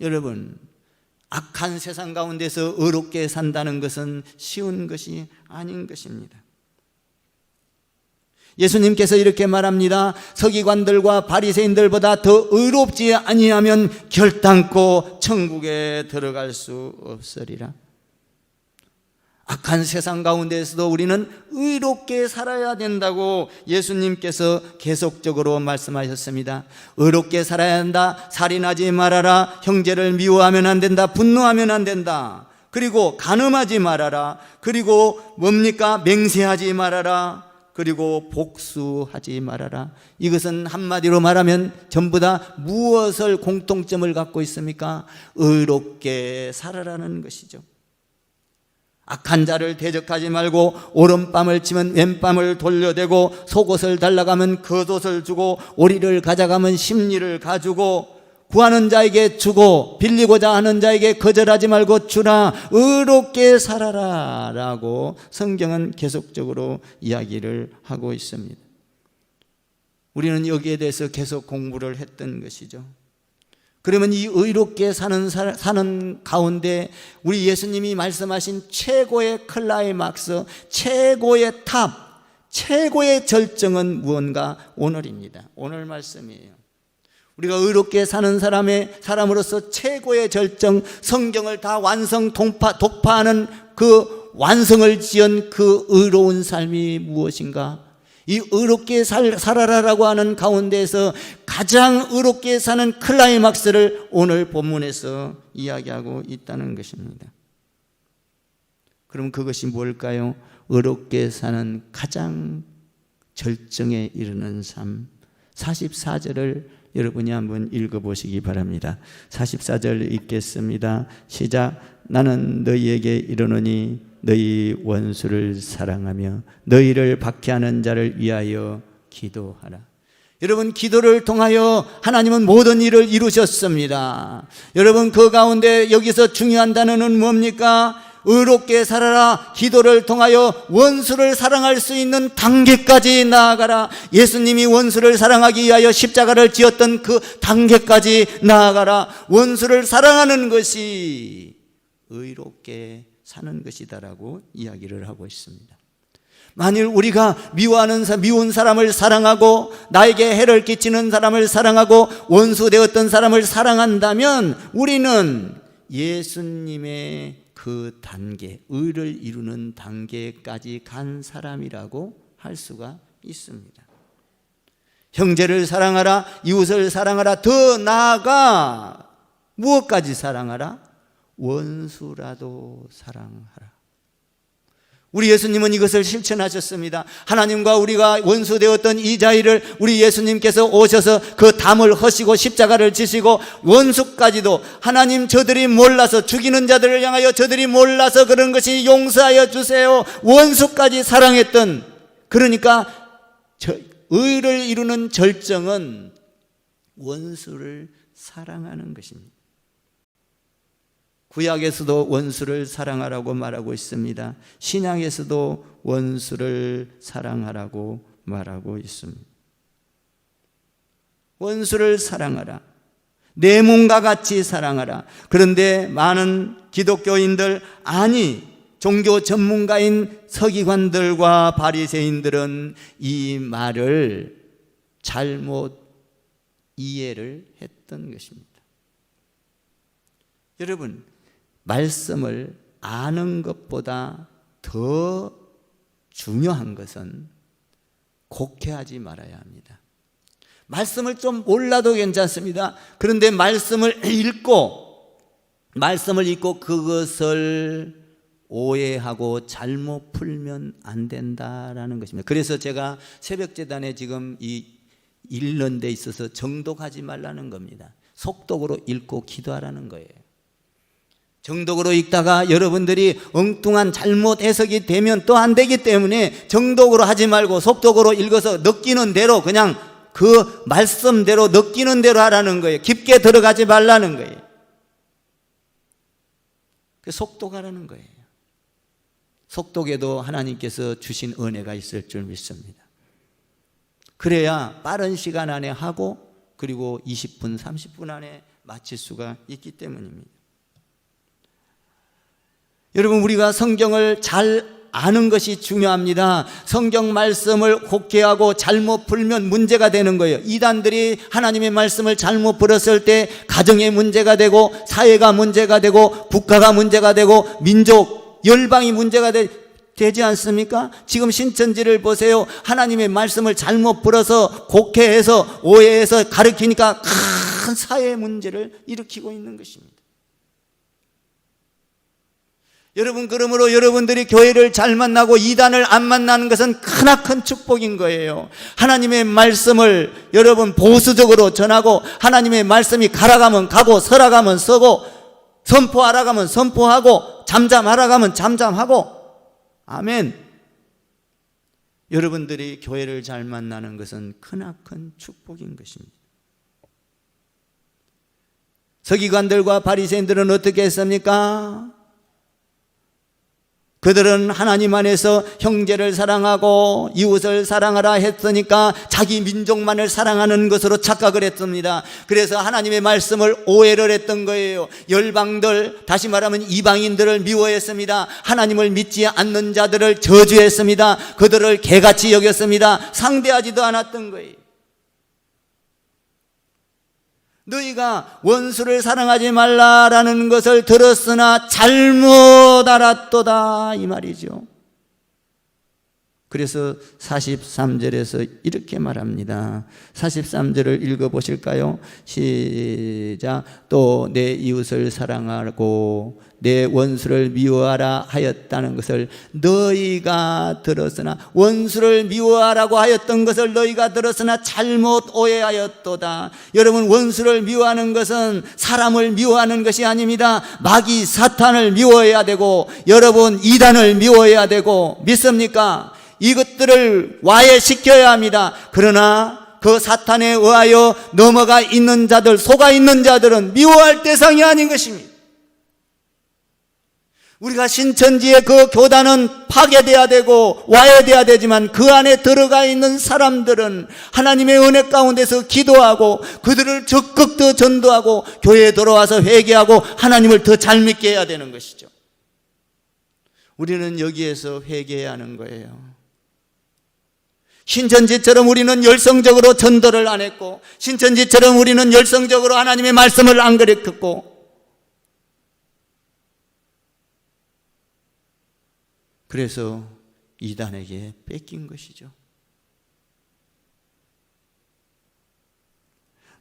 여러분, 악한 세상 가운데서 의롭게 산다는 것은 쉬운 것이 아닌 것입니다. 예수님께서 이렇게 말합니다. 서기관들과 바리새인들보다 더 의롭지 아니하면 결단코 천국에 들어갈 수 없으리라. 악한 세상 가운데서도 우리는 의롭게 살아야 된다고 예수님께서 계속적으로 말씀하셨습니다. 의롭게 살아야 한다. 살인하지 말아라. 형제를 미워하면 안 된다. 분노하면 안 된다. 그리고 간음하지 말아라. 그리고 뭡니까? 맹세하지 말아라. 그리고 복수하지 말아라. 이것은 한마디로 말하면 전부 다 무엇을 공통점을 갖고 있습니까? 의롭게 살아라는 것이죠. 악한 자를 대적하지 말고 오른밤을 치면 왼밤을 돌려대고 속옷을 달라가면 겉옷을 주고 오리를 가져가면 심리를 가주고 구하는 자에게 주고 빌리고자 하는 자에게 거절하지 말고 주라. 의롭게 살아라 라고 성경은 계속적으로 이야기를 하고 있습니다. 우리는 여기에 대해서 계속 공부를 했던 것이죠. 그러면 이 의롭게 사는 가운데 우리 예수님이 말씀하신 최고의 클라이막스, 최고의 탑, 최고의 절정은 무언가? 오늘입니다. 오늘 말씀이에요. 우리가 의롭게 사는 사람으로서 최고의 절정, 성경을 다 독파하는 그 완성을 지은 그 의로운 삶이 무엇인가? 이 의롭게 살아라라고 하는 가운데에서 가장 의롭게 사는 클라이막스를 오늘 본문에서 이야기하고 있다는 것입니다. 그럼 그것이 뭘까요? 의롭게 사는 가장 절정에 이르는 삶. 44절을 여러분이 한번 읽어보시기 바랍니다. 44절 읽겠습니다. 시작. 나는 너희에게 이르노니 너희 원수를 사랑하며 너희를 박해하는 자를 위하여 기도하라. 여러분, 기도를 통하여 하나님은 모든 일을 이루셨습니다. 여러분, 그 가운데 여기서 중요한 단어는 뭡니까? 의롭게 살아라. 기도를 통하여 원수를 사랑할 수 있는 단계까지 나아가라. 예수님이 원수를 사랑하기 위하여 십자가를 지었던 그 단계까지 나아가라. 원수를 사랑하는 것이 의롭게 사는 것이다라고 이야기를 하고 있습니다. 만일 우리가 미운 사람을 사랑하고 나에게 해를 끼치는 사람을 사랑하고 원수 되었던 사람을 사랑한다면 우리는 예수님의 그 단계, 의를 이루는 단계까지 간 사람이라고 할 수가 있습니다. 형제를 사랑하라, 이웃을 사랑하라, 더 나아가 무엇까지 사랑하라? 원수라도 사랑하라. 우리 예수님은 이것을 실천하셨습니다. 하나님과 우리가 원수되었던 이 자리를 우리 예수님께서 오셔서 그 담을 허시고 십자가를 지시고 원수까지도 하나님 저들이 몰라서 죽이는 자들을 향하여 저들이 몰라서 그런 것이 용서하여 주세요. 원수까지 사랑했던, 그러니까 의를 이루는 절정은 원수를 사랑하는 것입니다. 구약에서도 원수를 사랑하라고 말하고 있습니다. 신약에서도 원수를 사랑하라고 말하고 있습니다. 원수를 사랑하라. 내 몸과 같이 사랑하라. 그런데 많은 기독교인들, 아니 종교 전문가인 서기관들과 바리새인들은 이 말을 잘못 이해를 했던 것입니다. 여러분, 말씀을 아는 것보다 더 중요한 것은 곡해하지 말아야 합니다. 말씀을 좀 몰라도 괜찮습니다. 그런데 말씀을 읽고 그것을 오해하고 잘못 풀면 안 된다라는 것입니다. 그래서 제가 새벽재단에 지금 읽는 데 있어서 정독하지 말라는 겁니다. 속독으로 읽고 기도하라는 거예요. 정독으로 읽다가 여러분들이 엉뚱한 잘못 해석이 되면 또 안 되기 때문에 정독으로 하지 말고 속독으로 읽어서 느끼는 대로, 그냥 그 말씀대로 느끼는 대로 하라는 거예요. 깊게 들어가지 말라는 거예요. 속독하라는 거예요. 속독에도 하나님께서 주신 은혜가 있을 줄 믿습니다. 그래야 빠른 시간 안에 하고, 그리고 20분, 30분 안에 마칠 수가 있기 때문입니다. 여러분, 우리가 성경을 잘 아는 것이 중요합니다. 성경 말씀을 곡해하고 잘못 풀면 문제가 되는 거예요. 이단들이 하나님의 말씀을 잘못 풀었을 때 가정의 문제가 되고, 사회가 문제가 되고, 국가가 문제가 되고, 민족, 열방이 문제가 되지 않습니까? 지금 신천지를 보세요. 하나님의 말씀을 잘못 풀어서 곡해해서 오해해서 가르치니까 큰 사회 문제를 일으키고 있는 것입니다. 여러분, 그러므로 여러분들이 교회를 잘 만나고 이단을 안 만나는 것은 크나큰 축복인 거예요. 하나님의 말씀을 여러분 보수적으로 전하고, 하나님의 말씀이 가라가면 가고, 서라가면 서고, 선포하라 가면 선포하고, 잠잠하라 가면 잠잠하고. 아멘. 여러분들이 교회를 잘 만나는 것은 크나큰 축복인 것입니다. 서기관들과 바리새인들은 어떻게 했습니까? 그들은 하나님 안에서 형제를 사랑하고 이웃을 사랑하라 했으니까 자기 민족만을 사랑하는 것으로 착각을 했습니다. 그래서 하나님의 말씀을 오해를 했던 거예요. 열방들, 다시 말하면 이방인들을 미워했습니다. 하나님을 믿지 않는 자들을 저주했습니다. 그들을 개같이 여겼습니다. 상대하지도 않았던 거예요. 너희가 원수를 사랑하지 말라라는 것을 들었으나 잘못 알았도다, 이 말이죠. 그래서 43절에서 이렇게 말합니다. 43절을 읽어보실까요? 시작. 또 내 이웃을 사랑하고 내 원수를 미워하라 하였다는 것을 너희가 들었으나, 원수를 미워하라고 하였던 것을 너희가 들었으나 잘못 오해하였도다. 여러분, 원수를 미워하는 것은 사람을 미워하는 것이 아닙니다. 마귀 사탄을 미워해야 되고, 여러분 이단을 미워해야 되고, 믿습니까? 이것들을 와해시켜야 합니다. 그러나 그 사탄에 의하여 넘어가 있는 자들, 속아 있는 자들은 미워할 대상이 아닌 것입니다. 우리가 신천지의 그 교단은 파괴돼야 되고 와해돼야 되지만, 그 안에 들어가 있는 사람들은 하나님의 은혜 가운데서 기도하고 그들을 적극 더 전도하고 교회에 돌아와서 회개하고 하나님을 더 잘 믿게 해야 되는 것이죠. 우리는 여기에서 회개해야 하는 거예요. 신천지처럼 우리는 열성적으로 전도를 안 했고, 신천지처럼 우리는 열성적으로 하나님의 말씀을 안 가르쳤고, 그래서 이단에게 뺏긴 것이죠.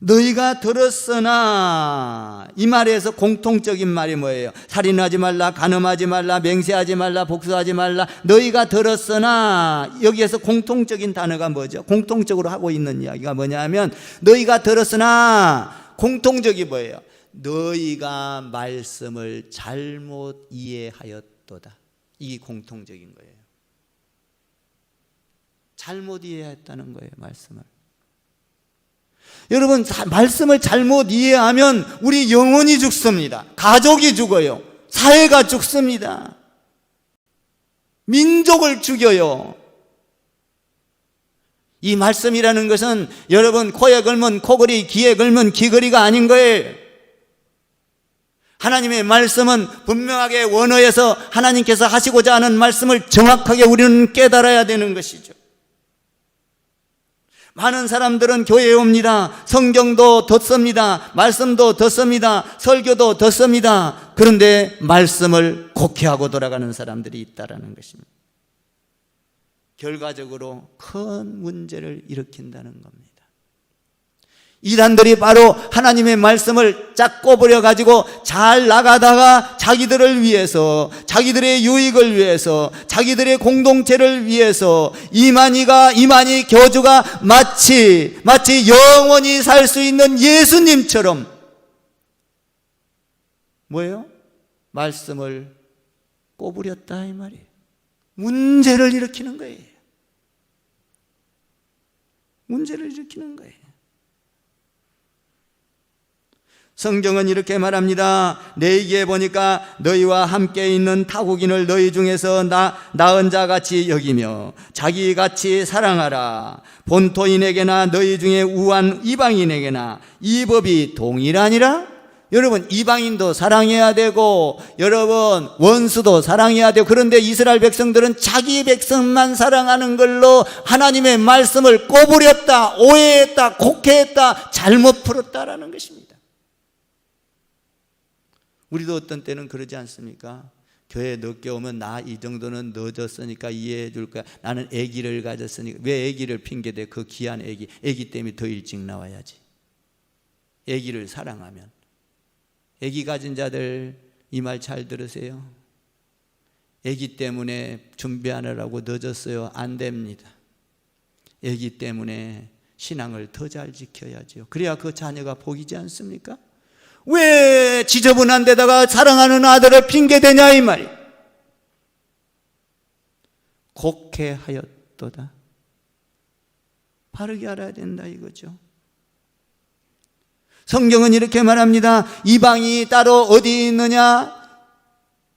너희가 들었으나, 이 말에서 공통적인 말이 뭐예요? 살인하지 말라, 간음하지 말라, 맹세하지 말라, 복수하지 말라. 너희가 들었으나, 여기에서 공통적인 단어가 뭐죠? 공통적으로 하고 있는 이야기가 뭐냐면, 너희가 들었으나, 공통적이 뭐예요? 너희가 말씀을 잘못 이해하였도다. 이게 공통적인 거예요. 잘못 이해했다는 거예요, 말씀을. 여러분, 말씀을 잘못 이해하면 우리 영혼이 죽습니다. 가족이 죽어요. 사회가 죽습니다. 민족을 죽여요. 이 말씀이라는 것은 여러분 코에 걸면 코걸이, 귀에 걸면 귀걸이가 아닌 거예요. 하나님의 말씀은 분명하게 원어에서 하나님께서 하시고자 하는 말씀을 정확하게 우리는 깨달아야 되는 것이죠. 많은 사람들은 교회에 옵니다. 성경도 듣습니다. 말씀도 듣습니다. 설교도 듣습니다. 그런데 말씀을 곡해하고 돌아가는 사람들이 있다는 것입니다. 결과적으로 큰 문제를 일으킨다는 겁니다. 이단들이 바로 하나님의 말씀을 짝 꼬부려가지고 잘 나가다가 자기들을 위해서, 자기들의 유익을 위해서, 자기들의 공동체를 위해서 이만희 교주가 마치 영원히 살 수 있는 예수님처럼 뭐예요? 말씀을 꼬부렸다, 이 말이에요. 문제를 일으키는 거예요. 문제를 일으키는 거예요. 성경은 이렇게 말합니다. 내기에 보니까 너희와 함께 있는 타국인을 너희 중에서 나은 자같이 여기며 자기같이 사랑하라. 본토인에게나 너희 중에 우한 이방인에게나 이 법이 동일하니라. 여러분, 이방인도 사랑해야 되고 여러분 원수도 사랑해야 되고, 그런데 이스라엘 백성들은 자기 백성만 사랑하는 걸로 하나님의 말씀을 꼬부렸다, 오해했다, 곡해했다, 잘못 풀었다라는 것입니다. 우리도 어떤 때는 그러지 않습니까? 교회 늦게 오면 나 이 정도는 늦었으니까 이해해 줄 거야. 나는 아기를 가졌으니까. 왜 아기를 핑계대? 그 귀한 아기 때문에 더 일찍 나와야지. 아기를 사랑하면. 아기 가진 자들 이 말 잘 들으세요. 아기 때문에 준비하느라고 늦었어요. 안 됩니다. 아기 때문에 신앙을 더 잘 지켜야죠. 그래야 그 자녀가 복이지 않습니까? 왜 지저분한 데다가 사랑하는 아들을 핑계대냐 이 말이에요. 곡해하였도다. 바르게 알아야 된다 이거죠. 성경은 이렇게 말합니다. 이방이 따로 어디 있느냐?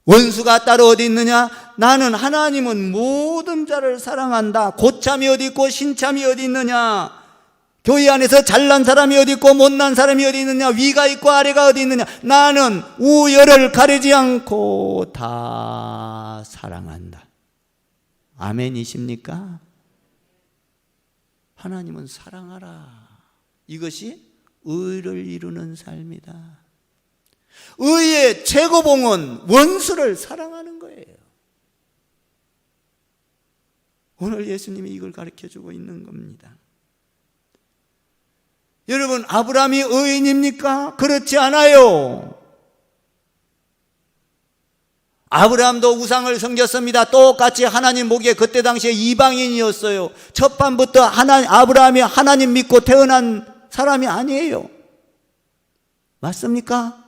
원수가 따로 어디 있느냐? 나는 하나님은 모든 자를 사랑한다. 고참이 어디 있고 신참이 어디 있느냐? 교회 안에서 잘난 사람이 어디 있고 못난 사람이 어디 있느냐? 위가 있고 아래가 어디 있느냐? 나는 우열을 가리지 않고 다 사랑한다. 아멘이십니까? 하나님은 사랑하라. 이것이 의를 이루는 삶이다. 의의 최고봉은 원수를 사랑하는 거예요. 오늘 예수님이 이걸 가르쳐주고 있는 겁니다. 여러분, 아브라함이 의인입니까? 그렇지 않아요. 아브라함도 우상을 섬겼습니다. 똑같이 하나님 보기에 그때 당시에 이방인이었어요. 첫 판부터 아브라함이 하나님 믿고 태어난 사람이 아니에요. 맞습니까?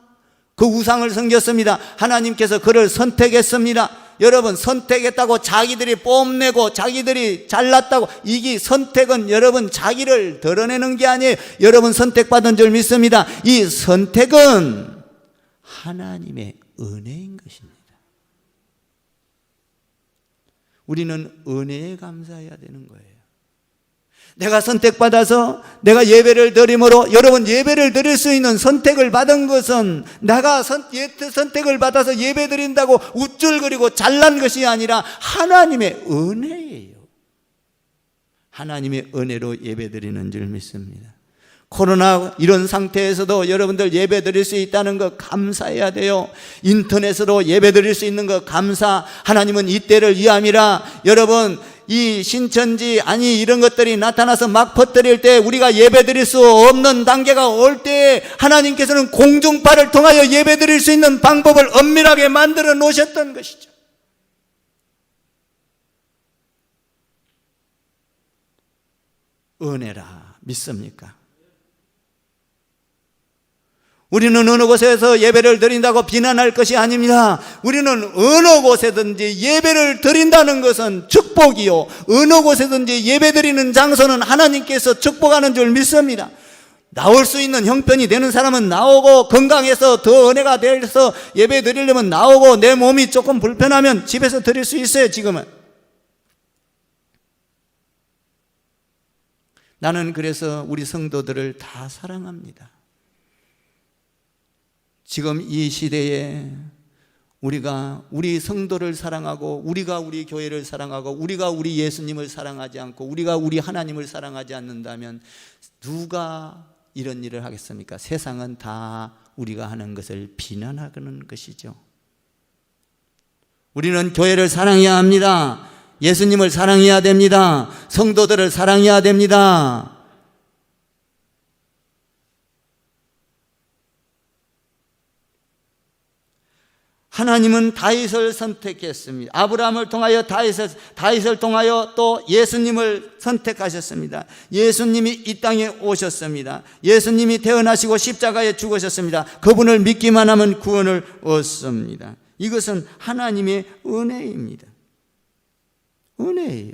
그 우상을 섬겼습니다. 하나님께서 그를 선택했습니다. 여러분, 선택했다고 자기들이 뽐내고 자기들이 잘났다고, 이게 선택은 여러분 자기를 드러내는 게 아니에요. 여러분 선택받은 줄 믿습니다. 이 선택은 하나님의 은혜인 것입니다. 우리는 은혜에 감사해야 되는 거예요. 내가 선택받아서 내가 예배를 드림으로, 여러분 예배를 드릴 수 있는 선택을 받은 것은 내가 선택을 받아서 예배 드린다고 우쭐거리고 잘난 것이 아니라 하나님의 은혜예요. 하나님의 은혜로 예배 드리는 줄 믿습니다. 코로나 이런 상태에서도 여러분들 예배 드릴 수 있다는 것 감사해야 돼요. 인터넷으로 예배 드릴 수 있는 것 감사. 하나님은 이때를 위함이라. 여러분, 이 신천지 이런 것들이 나타나서 막 퍼뜨릴 때, 우리가 예배 드릴 수 없는 단계가 올 때 하나님께서는 공중파를 통하여 예배 드릴 수 있는 방법을 엄밀하게 만들어 놓으셨던 것이죠. 은혜라 믿습니까? 우리는 어느 곳에서 예배를 드린다고 비난할 것이 아닙니다. 우리는 어느 곳에든지 예배를 드린다는 것은 축복이요, 어느 곳에든지 예배 드리는 장소는 하나님께서 축복하는 줄 믿습니다. 나올 수 있는 형편이 되는 사람은 나오고, 건강해서 더 은혜가 돼서 예배 드리려면 나오고, 내 몸이 조금 불편하면 집에서 드릴 수 있어요. 지금은 나는 그래서 우리 성도들을 다 사랑합니다. 지금 이 시대에 우리가 우리 성도를 사랑하고, 우리가 우리 교회를 사랑하고, 우리가 우리 예수님을 사랑하지 않고, 우리가 우리 하나님을 사랑하지 않는다면 누가 이런 일을 하겠습니까? 세상은 다 우리가 하는 것을 비난하는 것이죠. 우리는 교회를 사랑해야 합니다. 예수님을 사랑해야 됩니다. 성도들을 사랑해야 됩니다. 하나님은 다윗을 선택했습니다. 아브라함을 통하여 다윗을 통하여 또 예수님을 선택하셨습니다. 예수님이 이 땅에 오셨습니다. 예수님이 태어나시고 십자가에 죽으셨습니다. 그분을 믿기만 하면 구원을 얻습니다. 이것은 하나님의 은혜입니다. 은혜예요.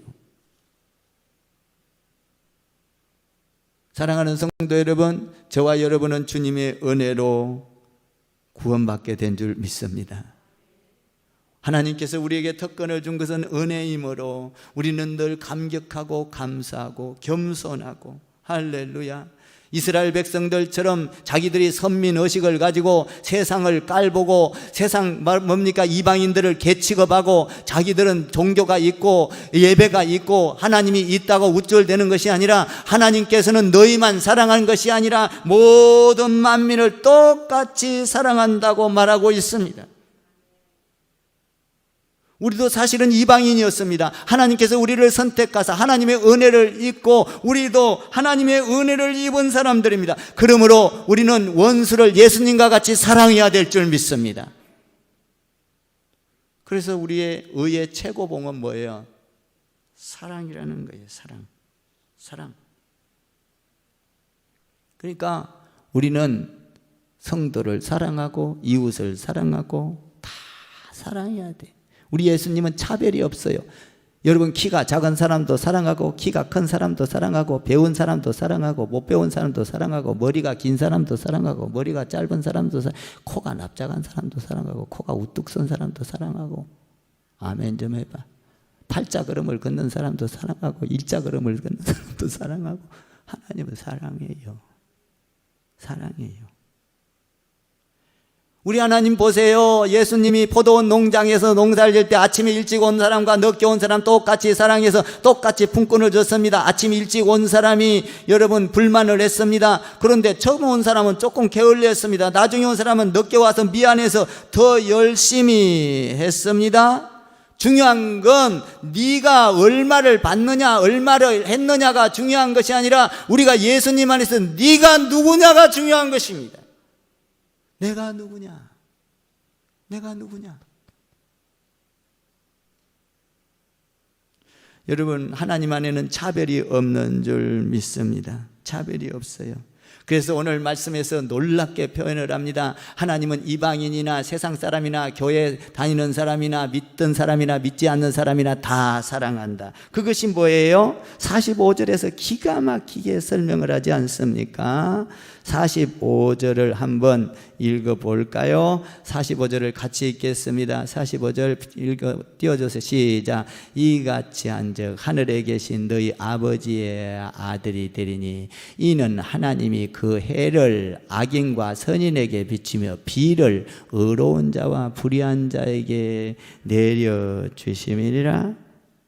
사랑하는 성도 여러분, 저와 여러분은 주님의 은혜로 구원받게 된 줄 믿습니다. 하나님께서 우리에게 특권을 준 것은 은혜이므로 우리는 늘 감격하고 감사하고 겸손하고, 할렐루야, 이스라엘 백성들처럼 자기들이 선민의식을 가지고 세상을 깔보고 세상 뭡니까 이방인들을 개취급하고 자기들은 종교가 있고 예배가 있고 하나님이 있다고 우쭐대는 것이 아니라, 하나님께서는 너희만 사랑한 것이 아니라 모든 만민을 똑같이 사랑한다고 말하고 있습니다. 우리도 사실은 이방인이었습니다. 하나님께서 우리를 선택하사 하나님의 은혜를 입고 우리도 하나님의 은혜를 입은 사람들입니다. 그러므로 우리는 원수를 예수님과 같이 사랑해야 될 줄 믿습니다. 그래서 우리의 의의 최고봉은 뭐예요? 사랑이라는 거예요. 사랑. 그러니까 우리는 성도를 사랑하고 이웃을 사랑하고 다 사랑해야 돼. 우리 예수님은 차별이 없어요. 여러분, 키가 작은 사람도 사랑하고 키가 큰 사람도 사랑하고 배운 사람도 사랑하고 못 배운 사람도 사랑하고 머리가 긴 사람도 사랑하고 머리가 짧은 사람도 코가 납작한 사람도 사랑하고 코가 우뚝 선 사람도 사랑하고. 아멘 좀 해봐. 팔자걸음을 걷는 사람도 사랑하고 일자걸음을 걷는 사람도 사랑하고. 하나님은 사랑해요. 우리 하나님 보세요. 예수님이 포도원 농장에서 농사를 질 때 아침에 일찍 온 사람과 늦게 온 사람 똑같이 사랑해서 똑같이 품꾼을 줬습니다. 아침 일찍 온 사람이 여러분 불만을 했습니다. 그런데 처음 온 사람은 조금 게을리했습니다. 나중에 온 사람은 늦게 와서 미안해서 더 열심히 했습니다. 중요한 건 네가 얼마를 받느냐 얼마를 했느냐가 중요한 것이 아니라 우리가 예수님 안에서 네가 누구냐가 중요한 것입니다. 내가 누구냐? 여러분, 하나님 안에는 차별이 없는 줄 믿습니다. 차별이 없어요. 그래서 오늘 말씀에서 놀랍게 표현을 합니다. 하나님은 이방인이나 세상 사람이나 교회 다니는 사람이나 믿던 사람이나 믿지 않는 사람이나 다 사랑한다. 그것이 뭐예요? 45절에서 기가 막히게 설명을 하지 않습니까? 45절을 한번 읽어볼까요? 45절을 같이 읽겠습니다. 45절 띄워줘서 시작. 이같이 한즉 하늘에 계신 너희 아버지의 아들이 되리니 이는 하나님이 그 해를 악인과 선인에게 비추며 비를 의로운 자와 불의한 자에게 내려주심이니라.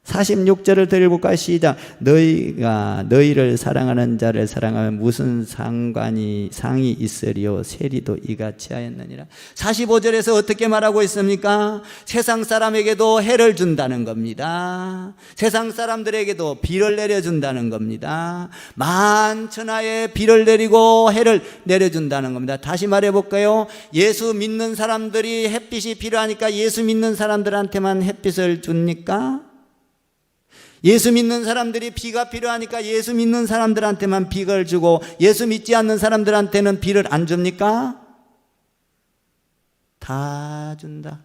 46절을 더 읽어볼까요? 시작. 너희가 너희를 사랑하는 자를 사랑하면 무슨 상이 있으리요? 세리도 이같이 하였느니라. 45절에서 어떻게 말하고 있습니까? 세상 사람에게도 해를 준다는 겁니다. 세상 사람들에게도 비를 내려준다는 겁니다. 만천하에 비를 내리고 해를 내려준다는 겁니다. 다시 말해볼까요? 예수 믿는 사람들이 햇빛이 필요하니까 예수 믿는 사람들한테만 햇빛을 줍니까? 예수 믿는 사람들이 비가 필요하니까 예수 믿는 사람들한테만 비를 주고 예수 믿지 않는 사람들한테는 비를 안 줍니까? 다 준다.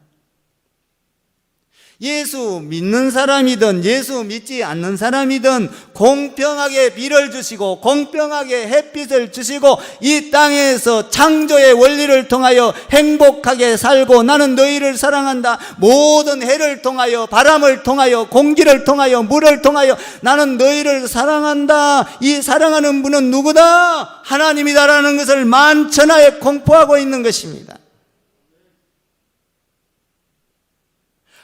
예수 믿는 사람이든 예수 믿지 않는 사람이든 공평하게 비를 주시고 공평하게 햇빛을 주시고 이 땅에서 창조의 원리를 통하여 행복하게 살고 나는 너희를 사랑한다. 모든 해를 통하여 바람을 통하여 공기를 통하여 물을 통하여 나는 너희를 사랑한다. 이 사랑하는 분은 누구다? 하나님이다라는 것을 만천하에 공포하고 있는 것입니다.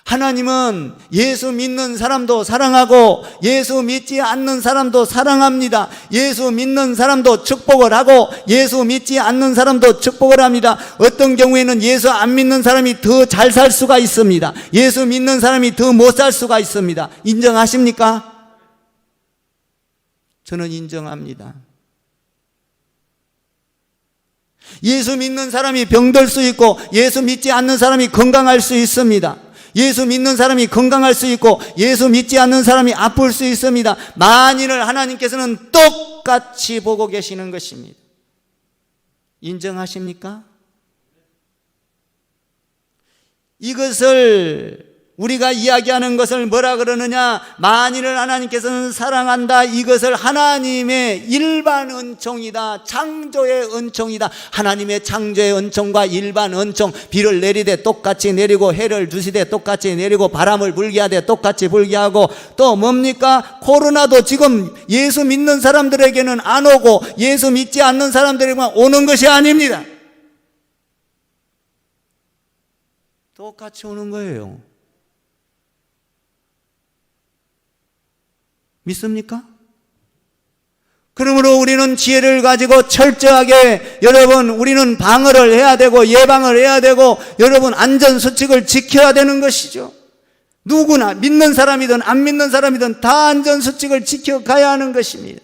하나님은 예수 믿는 사람도 사랑하고 예수 믿지 않는 사람도 사랑합니다. 예수 믿는 사람도 축복을 하고 예수 믿지 않는 사람도 축복을 합니다. 어떤 경우에는 예수 안 믿는 사람이 더 잘 살 수가 있습니다. 예수 믿는 사람이 더 못 살 수가 있습니다. 인정하십니까? 저는 인정합니다. 예수 믿는 사람이 병들 수 있고 예수 믿지 않는 사람이 건강할 수 있습니다. 예수 믿는 사람이 건강할 수 있고 예수 믿지 않는 사람이 아플 수 있습니다. 만인을 하나님께서는 똑같이 보고 계시는 것입니다. 인정하십니까? 이것을 우리가 이야기하는 것을 뭐라 그러느냐? 만일을 하나님께서는 사랑한다, 이것을 하나님의 일반 은총이다, 창조의 은총이다. 하나님의 창조의 은총과 일반 은총, 비를 내리되 똑같이 내리고 해를 주시되 똑같이 내리고 바람을 불게 하되 똑같이 불게 하고, 또 뭡니까? 코로나도 지금 예수 믿는 사람들에게는 안 오고 예수 믿지 않는 사람들에게만 오는 것이 아닙니다. 똑같이 오는 거예요. 믿습니까? 그러므로 우리는 지혜를 가지고 철저하게, 여러분, 우리는 방어를 해야 되고 예방을 해야 되고, 여러분, 안전수칙을 지켜야 되는 것이죠. 누구나 믿는 사람이든 안 믿는 사람이든 다 안전수칙을 지켜가야 하는 것입니다.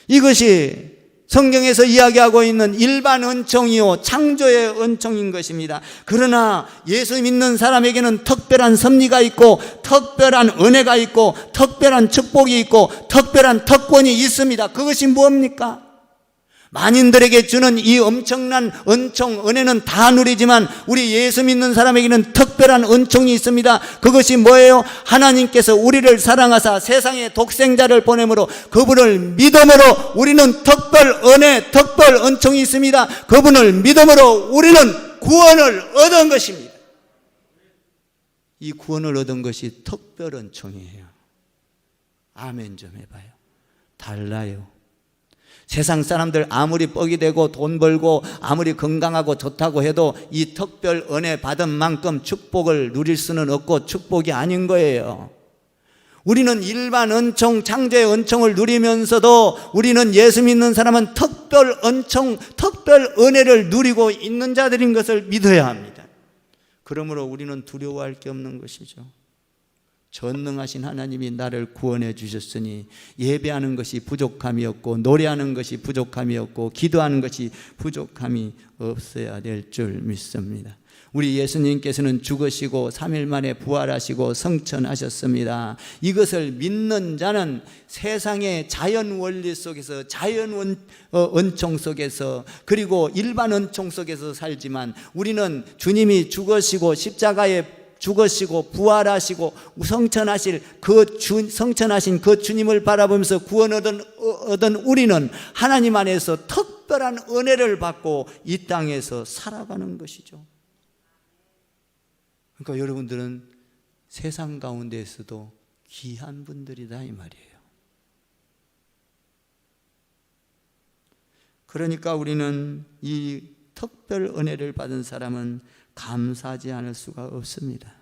이것이 성경에서 이야기하고 있는 일반 은총이요 창조의 은총인 것입니다. 그러나 예수 믿는 사람에게는 특별한 섭리가 있고 특별한 은혜가 있고 특별한 축복이 있고 특별한 특권이 있습니다. 그것이 뭡니까? 만인들에게 주는 이 엄청난 은총, 은혜는 다 누리지만 우리 예수 믿는 사람에게는 특별한 은총이 있습니다. 그것이 뭐예요? 하나님께서 우리를 사랑하사 세상에 독생자를 보내므로 그분을 믿음으로 우리는 특별 은혜, 특별 은총이 있습니다. 그분을 믿음으로 우리는 구원을 얻은 것입니다. 이 구원을 얻은 것이 특별 은총이에요. 아멘 좀 해봐요. 달라요. 세상 사람들 아무리 뻑이 되고 돈 벌고 아무리 건강하고 좋다고 해도 이 특별 은혜 받은 만큼 축복을 누릴 수는 없고 축복이 아닌 거예요. 우리는 일반 은총, 창조의 은총을 누리면서도 우리는 예수 믿는 사람은 특별 은총, 특별 은혜를 누리고 있는 자들인 것을 믿어야 합니다. 그러므로 우리는 두려워할 게 없는 것이죠. 전능하신 하나님이 나를 구원해 주셨으니 예배하는 것이 부족함이 없고 노래하는 것이 부족함이 없고 기도하는 것이 부족함이 없어야 될 줄 믿습니다. 우리 예수님께서는 죽으시고 3일 만에 부활하시고 성천하셨습니다. 이것을 믿는 자는 세상의 자연 원리 속에서 자연 은총 속에서 그리고 일반 은총 속에서 살지만 우리는 주님이 죽으시고 십자가에 죽으시고 부활하시고 성천하신 그 주님을 바라보면서 구원 얻은 우리는 하나님 안에서 특별한 은혜를 받고 이 땅에서 살아가는 것이죠. 그러니까 여러분들은 세상 가운데에서도 귀한 분들이다 이 말이에요. 그러니까 우리는 이 특별 은혜를 받은 사람은 감사하지 않을 수가 없습니다.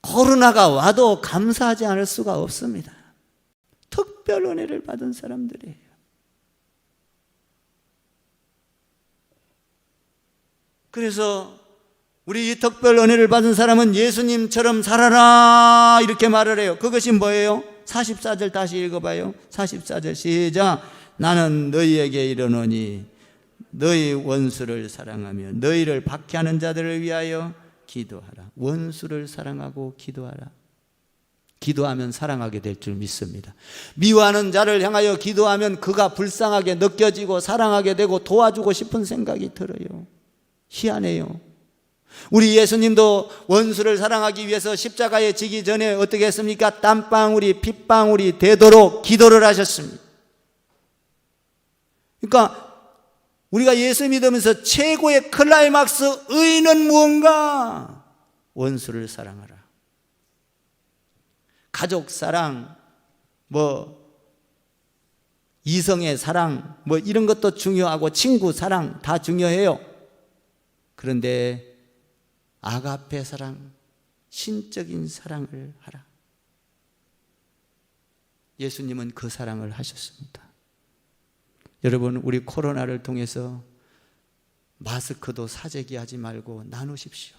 코로나가 와도 감사하지 않을 수가 없습니다. 특별 은혜를 받은 사람들이에요. 그래서 우리 이 특별 은혜를 받은 사람은 예수님처럼 살아라 이렇게 말을 해요. 그것이 뭐예요? 44절 다시 읽어봐요. 44절 시작. 나는 너희에게 이르노니 너희 원수를 사랑하며 너희를 박해하는 자들을 위하여 기도하라. 원수를 사랑하고 기도하라. 기도하면 사랑하게 될 줄 믿습니다. 미워하는 자를 향하여 기도하면 그가 불쌍하게 느껴지고 사랑하게 되고 도와주고 싶은 생각이 들어요. 희한해요. 우리 예수님도 원수를 사랑하기 위해서 십자가에 지기 전에 어떻게 했습니까? 땀방울이 핏방울이 되도록 기도를 하셨습니다. 그러니까 우리가 예수 믿으면서 최고의 클라이막스 의는 무언가? 원수를 사랑하라. 가족 사랑, 이성의 사랑, 이런 것도 중요하고 친구 사랑 다 중요해요. 그런데 아가페 사랑, 신적인 사랑을 하라. 예수님은 그 사랑을 하셨습니다. 여러분, 우리 코로나를 통해서 마스크도 사재기 하지 말고 나누십시오.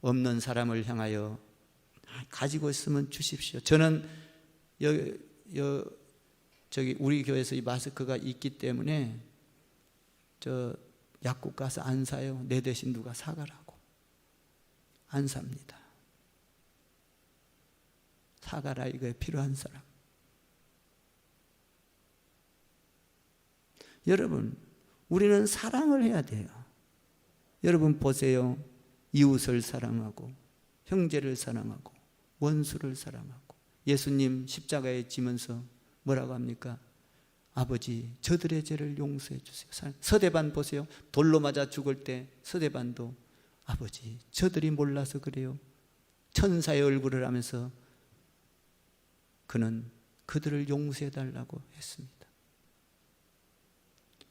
없는 사람을 향하여 가지고 있으면 주십시오. 저는 우리 교회에서 이 마스크가 있기 때문에 약국 가서 안 사요. 내 대신 누가 사가라고. 안 삽니다. 사가라 이거에 필요한 사람. 여러분, 우리는 사랑을 해야 돼요. 여러분 보세요. 이웃을 사랑하고 형제를 사랑하고 원수를 사랑하고 예수님 십자가에 지면서 뭐라고 합니까? 아버지 저들의 죄를 용서해 주세요. 서대반 보세요. 돌로 맞아 죽을 때 서대반도 아버지 저들이 몰라서 그래요. 천사의 얼굴을 하면서 그는 그들을 용서해 달라고 했습니다.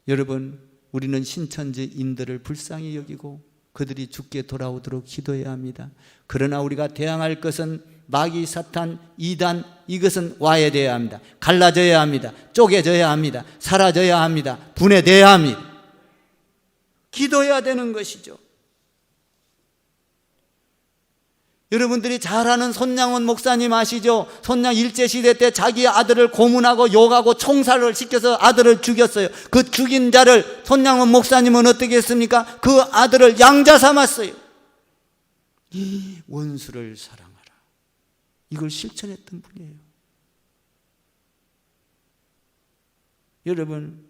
여러분, 우리는 신천지인들을 불쌍히 여기고 그들이 죽게 돌아오도록 기도해야 합니다. 그러나 우리가 대항할 것은 마귀, 사탄, 이단, 이것은 와해되어야 합니다. 갈라져야 합니다. 쪼개져야 합니다. 사라져야 합니다. 분해돼야 합니다. 기도해야 되는 것이죠. 여러분들이 잘 아는 손양원 목사님 아시죠? 손양 일제시대 때 자기 아들을 고문하고 욕하고 총살을 시켜서 아들을 죽였어요. 그 죽인 자를 손양원 목사님은 어떻게 했습니까? 그 아들을 양자 삼았어요. 이 원수를 사랑하라. 이걸 실천했던 분이에요. 여러분,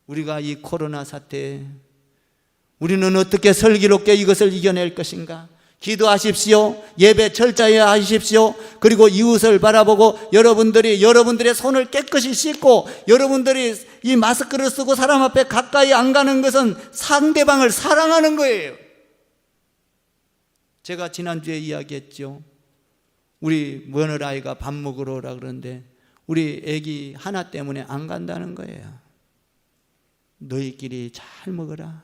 우리가 이 코로나 사태에 우리는 어떻게 슬기롭게 이것을 이겨낼 것인가? 기도하십시오. 예배 철저히 하십시오. 그리고 이웃을 바라보고 여러분들의 손을 깨끗이 씻고 여러분들이 이 마스크를 쓰고 사람 앞에 가까이 안 가는 것은 상대방을 사랑하는 거예요. 제가 지난주에 이야기했죠. 우리 며느라이가 밥 먹으러 오라 그러는데 우리 애기 하나 때문에 안 간다는 거예요. 너희끼리 잘 먹어라.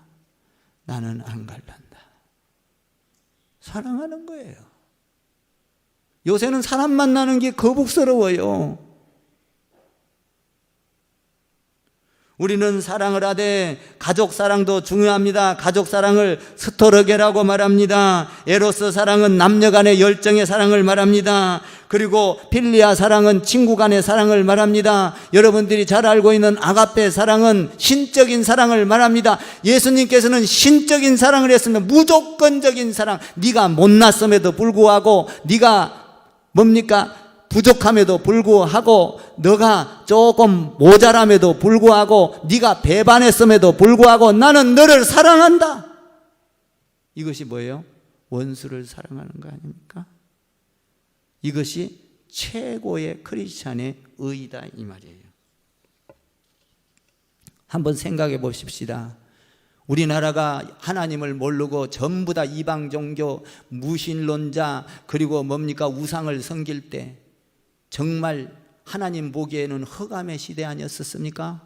나는 안 갈란다. 사랑하는 거예요. 요새는 사람 만나는 게 거북스러워요. 우리는 사랑을 하되 가족 사랑도 중요합니다. 가족 사랑을 스토르게라고 말합니다. 에로스 사랑은 남녀 간의 열정의 사랑을 말합니다. 그리고 필리아 사랑은 친구 간의 사랑을 말합니다. 여러분들이 잘 알고 있는 아가페 사랑은 신적인 사랑을 말합니다. 예수님께서는 신적인 사랑을 했으면 무조건적인 사랑. 네가 못났음에도 불구하고 네가 뭡니까? 부족함에도 불구하고 너가 조금 모자람에도 불구하고 네가 배반했음에도 불구하고 나는 너를 사랑한다. 이것이 뭐예요? 원수를 사랑하는 거 아닙니까? 이것이 최고의 크리스찬의 의의다 이 말이에요. 한번 생각해 보십시다. 우리나라가 하나님을 모르고 전부 다 이방 종교, 무신론자, 그리고 뭡니까? 우상을 섬길 때 정말 하나님 보기에는 흑암의 시대 아니었습니까?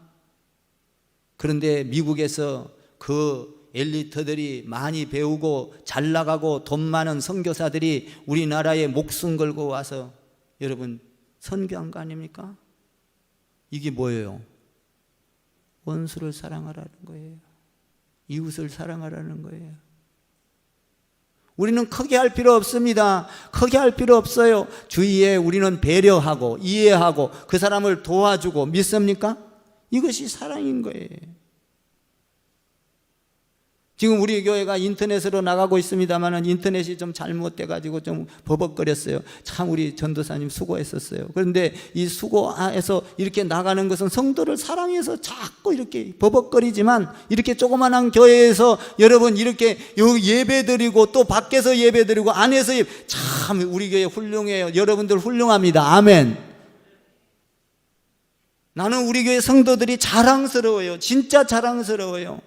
그런데 미국에서 그 엘리트들이 많이 배우고 잘 나가고 돈 많은 선교사들이 우리나라에 목숨 걸고 와서 여러분 선교한 거 아닙니까? 이게 뭐예요? 원수를 사랑하라는 거예요. 이웃을 사랑하라는 거예요. 우리는 크게 할 필요 없습니다. 크게 할 필요 없어요. 주위에 우리는 배려하고 이해하고 그 사람을 도와주고 믿습니까? 이것이 사랑인 거예요. 지금 우리 교회가 인터넷으로 나가고 있습니다만 인터넷이 좀 잘못돼가지고 좀 버벅거렸어요. 참 우리 전도사님 수고했었어요. 그런데 이 수고해서 이렇게 나가는 것은 성도를 사랑해서 자꾸 이렇게 버벅거리지만 이렇게 조그만한 교회에서 여러분 이렇게 예배드리고 또 밖에서 예배드리고 안에서 참 우리 교회 훌륭해요. 여러분들 훌륭합니다. 아멘. 나는 우리 교회 성도들이 자랑스러워요. 진짜 자랑스러워요.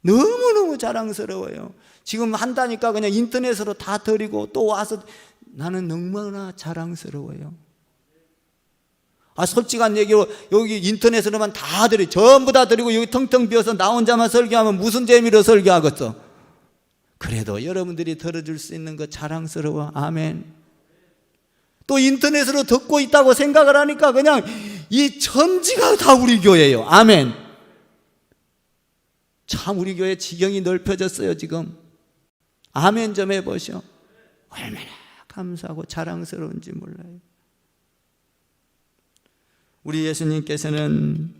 너무너무 자랑스러워요. 지금 한다니까 그냥 인터넷으로 다 드리고 또 와서 나는 너무나 자랑스러워요. 솔직한 얘기로 여기 인터넷으로만 다 드리 전부 다 드리고 여기 텅텅 비어서 나 혼자만 설교하면 무슨 재미로 설교하겠어? 그래도 여러분들이 들어줄 수 있는 거 자랑스러워. 아멘. 또 인터넷으로 듣고 있다고 생각을 하니까 그냥 이 천지가 다 우리 교회예요. 아멘. 참 우리 교회 지경이 넓혀졌어요 지금. 아멘 좀 해보시오. 얼마나 감사하고 자랑스러운지 몰라요. 우리 예수님께서는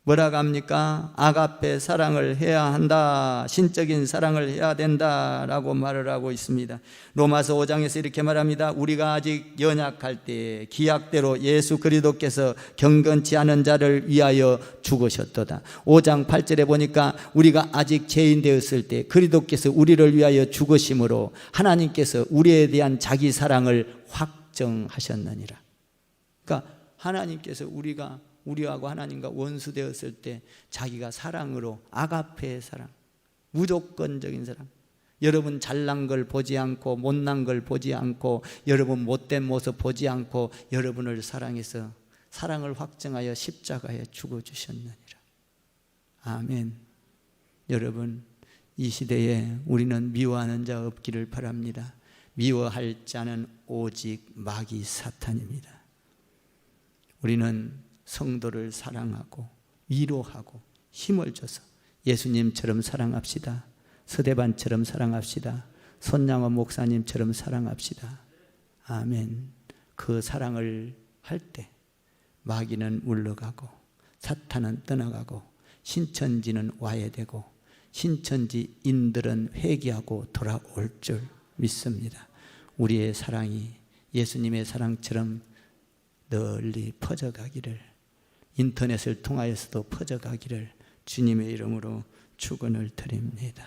뭐라고 합니까? 아가페 사랑을 해야 한다. 신적인 사랑을 해야 된다라고 말을 하고 있습니다. 로마서 5장에서 이렇게 말합니다. 우리가 아직 연약할 때 기약대로 예수 그리스도께서 경건치 않은 자를 위하여 죽으셨도다. 5장 8절에 보니까 우리가 아직 죄인 되었을 때 그리스도께서 우리를 위하여 죽으심으로 하나님께서 우리에 대한 자기 사랑을 확정하셨느니라. 그러니까 하나님께서 우리하고 하나님과 원수 되었을 때 자기가 사랑으로, 아가페의 사랑, 무조건적인 사랑, 여러분 잘난 걸 보지 않고 못난 걸 보지 않고 여러분 못된 모습 보지 않고 여러분을 사랑해서 사랑을 확정하여 십자가에 죽어주셨느니라. 아멘. 여러분, 이 시대에 우리는 미워하는 자 없기를 바랍니다. 미워할 자는 오직 마귀 사탄입니다. 우리는 성도를 사랑하고 위로하고 힘을 줘서 예수님처럼 사랑합시다. 서대반처럼 사랑합시다. 손양원 목사님처럼 사랑합시다. 아멘. 그 사랑을 할 때 마귀는 물러가고 사탄은 떠나가고 신천지는 와야 되고 신천지인들은 회개하고 돌아올 줄 믿습니다. 우리의 사랑이 예수님의 사랑처럼 널리 퍼져가기를, 인터넷을 통하여서도 퍼져가기를 주님의 이름으로 축원을 드립니다.